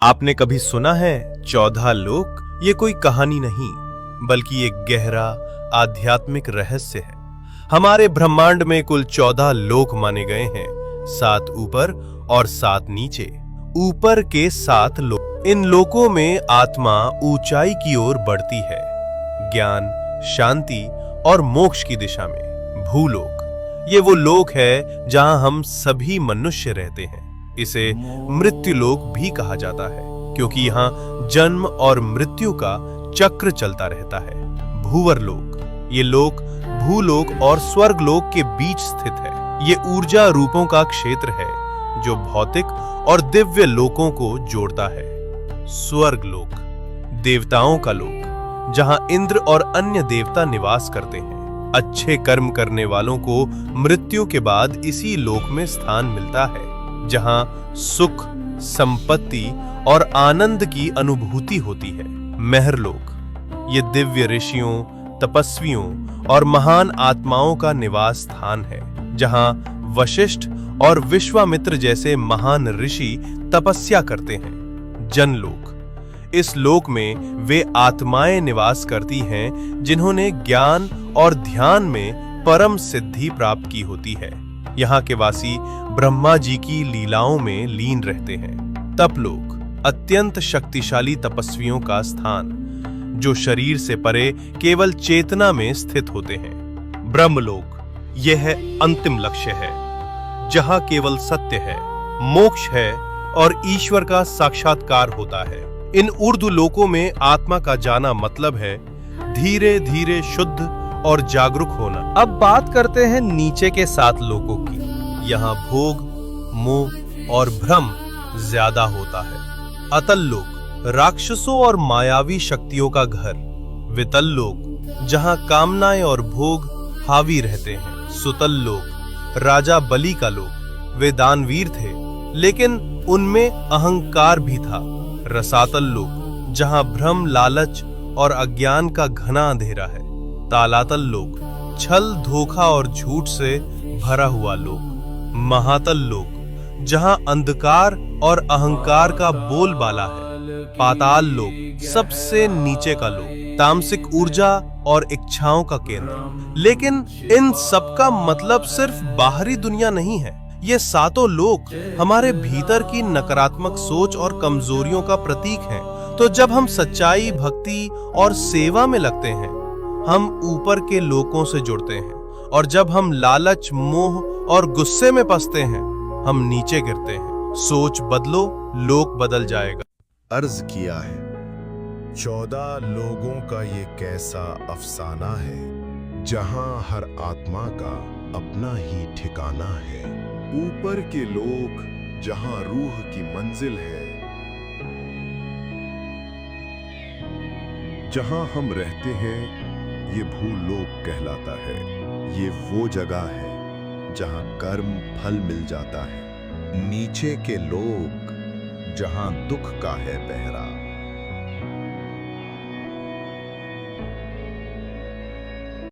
आपने कभी सुना है 14 लोक? ये कोई कहानी नहीं, बल्कि एक गहरा आध्यात्मिक रहस्य है। हमारे ब्रह्मांड में कुल 14 लोक माने गए हैं, 7 ऊपर और 7 नीचे। ऊपर के 7 लोक, इन लोकों में आत्मा ऊंचाई की ओर बढ़ती है, ज्ञान, शांति और मोक्ष की दिशा में। भूलोक, ये वो लोक है जहां हम सभी मनुष्य रहते हैं। इसे मृत्युलोक भी कहा जाता है, क्योंकि यहाँ जन्म और मृत्यु का चक्र चलता रहता है। भूवर लोक, ये लोक भूलोक और स्वर्ग लोक के बीच स्थित है। ये ऊर्जा रूपों का क्षेत्र है जो भौतिक और दिव्य लोकों को जोड़ता है। स्वर्ग लोक, देवताओं का लोक, जहां इंद्र और अन्य देवता निवास करते हैं। अच्छे कर्म करने वालों को मृत्यु के बाद इसी लोक में स्थान मिलता है, जहां सुख, संपत्ति और आनंद की अनुभूति होती है। महरलोक, ये दिव्य ऋषियों, तपस्वियों और महान आत्माओं का निवास स्थान है, जहां वशिष्ठ और विश्वामित्र जैसे महान ऋषि तपस्या करते हैं। जनलोक, इस लोक में वे आत्माएं निवास करती हैं जिन्होंने ज्ञान और ध्यान में परम सिद्धि प्राप्त की होती है। यहाँ के वासी ब्रह्मा जी की लीलाओं में लीन रहते हैं। तपलोक, अत्यंत शक्तिशाली तपस्वियों का स्थान, जो शरीर से परे केवल चेतना में स्थित होते हैं। ब्रह्मलोक, यह है अंतिम लक्ष्य है, जहां केवल सत्य है, मोक्ष है और ईश्वर का साक्षात्कार होता है। इन ऊर्ध्व लोकों में आत्मा का जाना मतलब है धीरे धीरे शुद्ध और जागरूक होना। अब बात करते हैं नीचे के 7 लोकों की। यहाँ भोग, मोह और भ्रम ज्यादा होता है। अतल लोक, राक्षसों और मायावी शक्तियों का घर। वितल लोक, जहाँ कामनाएं और भोग हावी रहते हैं। सुतल लोक, राजा बलि का लोक। वे दानवीर थे, लेकिन उनमें अहंकार भी था। रसातल लोक, जहाँ भ्रम, लालच और अज्ञान का घना अंधेरा है। तालातल लोक, छल, धोखा और झूठ से भरा हुआ लोक। महातल लोक, जहां अंधकार और अहंकार का बोलबाला है। पाताल लोक, सबसे नीचे का लोक, तामसिक ऊर्जा और इच्छाओं का केंद्र। लेकिन इन सब का मतलब सिर्फ बाहरी दुनिया नहीं है। ये 7 लोक हमारे भीतर की नकारात्मक सोच और कमजोरियों का प्रतीक हैं। तो जब हम सच्चाई, भक्ति और सेवा में लगते हैं, हम ऊपर के लोकों से जुड़ते हैं, और जब हम लालच, मोह और गुस्से में फंसते हैं, हम नीचे गिरते हैं। सोच बदलो, लोक बदल जाएगा। अर्ज किया है, 14 लोगों का ये कैसा अफसाना है, जहां हर आत्मा का अपना ही ठिकाना है। ऊपर के लोक, जहां रूह की मंजिल है, जहां हम रहते हैं, ये भूलोक कहलाता है। ये वो जगह है जहां कर्म फल मिल जाता है। नीचे के लोक, जहां दुख का है पहरा,